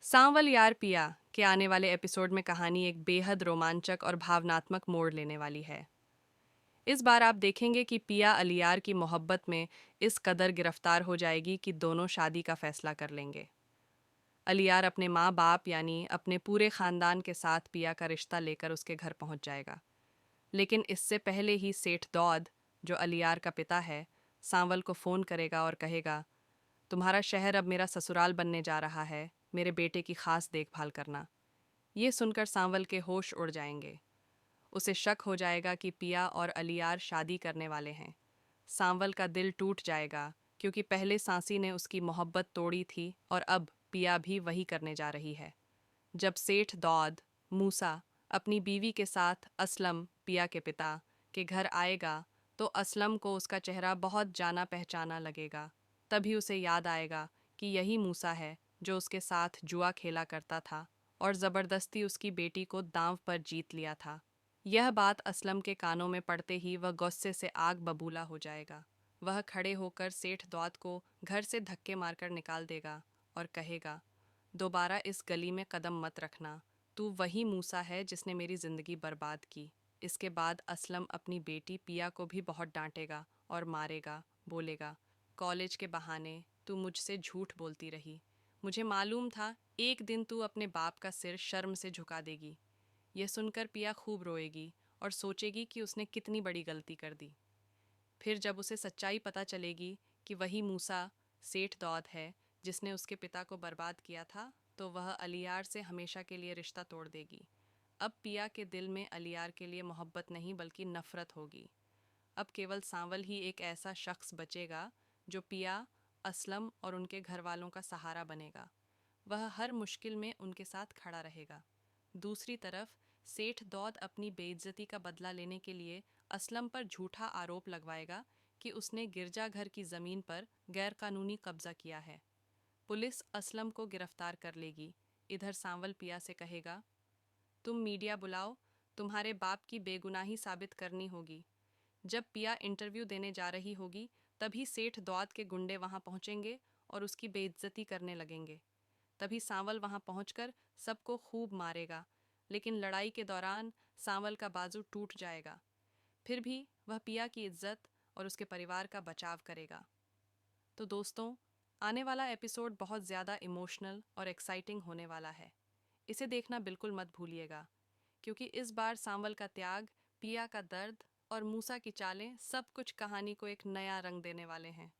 सांवल यार पिया के आने वाले एपिसोड में कहानी एक बेहद रोमांचक और भावनात्मक मोड़ लेने वाली है। इस बार आप देखेंगे कि पिया अलियार की मोहब्बत में इस कदर गिरफ्तार हो जाएगी कि दोनों शादी का फैसला कर लेंगे। अलियार अपने माँ बाप यानी अपने पूरे खानदान के साथ पिया का रिश्ता लेकर उसके घर पहुंच जाएगा। लेकिन इससे पहले ही सेठ दौद, जो अलियार का पिता है, सांवल को फोन करेगा और कहेगा, तुम्हारा शहर अब मेरा ससुराल बनने जा रहा है, मेरे बेटे की खास देखभाल करना। ये सुनकर सांवल के होश उड़ जाएंगे। उसे शक हो जाएगा कि पिया और अलियार शादी करने वाले हैं। सांवल का दिल टूट जाएगा, क्योंकि पहले सांसी ने उसकी मोहब्बत तोड़ी थी और अब पिया भी वही करने जा रही है। जब सेठ दौद मूसा अपनी बीवी के साथ असलम, पिया के पिता, के घर आएगा तो असलम को उसका चेहरा बहुत जाना पहचाना लगेगा। तभी उसे याद आएगा कि यही मूसा है जो उसके साथ जुआ खेला करता था और ज़बरदस्ती उसकी बेटी को दांव पर जीत लिया था। यह बात असलम के कानों में पड़ते ही वह गुस्से से आग बबूला हो जाएगा। वह खड़े होकर सेठ दौद को घर से धक्के मारकर निकाल देगा और कहेगा, दोबारा इस गली में कदम मत रखना। तू वही मूसा है जिसने मेरी जिंदगी बर्बाद की। इसके बाद असलम अपनी बेटी पिया को भी बहुत डांटेगा और मारेगा। बोलेगा, कॉलेज के बहाने तू मुझसे झूठ बोलती रही। मुझे मालूम था एक दिन तू अपने बाप का सिर शर्म से झुका देगी। यह सुनकर पिया खूब रोएगी और सोचेगी कि उसने कितनी बड़ी गलती कर दी। फिर जब उसे सच्चाई पता चलेगी कि वही मूसा सेठ दौद है जिसने उसके पिता को बर्बाद किया था, तो वह अलियार से हमेशा के लिए रिश्ता तोड़ देगी। अब पिया के दिल में अलियार के लिए मोहब्बत नहीं बल्कि नफरत होगी। अब केवल सांवल ही एक ऐसा शख्स बचेगा जो पिया, असलम और उनके घर वालों का सहारा बनेगा। वह हर मुश्किल में उनके साथ खड़ा रहेगा। दूसरी तरफ सेठ दौद अपनी बेइज्जती का बदला लेने के लिए असलम पर झूठा आरोप लगवाएगा कि उसने गिरजाघर की ज़मीन पर गैरकानूनी कब्जा किया है। पुलिस असलम को गिरफ्तार कर लेगी। इधर सांवल पिया से कहेगा, तुम मीडिया बुलाओ, तुम्हारे बाप की बेगुनाही साबित करनी होगी। जब पिया इंटरव्यू देने जा रही होगी तभी सेठ दौद के गुंडे वहां पहुंचेंगे और उसकी बेइज्जती करने लगेंगे। तभी सांवल वहां पहुंचकर सबको खूब मारेगा, लेकिन लड़ाई के दौरान सांवल का बाजू टूट जाएगा। फिर भी वह पिया की इज्जत और उसके परिवार का बचाव करेगा। तो दोस्तों, आने वाला एपिसोड बहुत ज़्यादा इमोशनल और एक्साइटिंग होने वाला है। इसे देखना बिल्कुल मत भूलिएगा, क्योंकि इस बार सांवल का त्याग, पिया का दर्द और मूसा की चालें सब कुछ कहानी को एक नया रंग देने वाले हैं।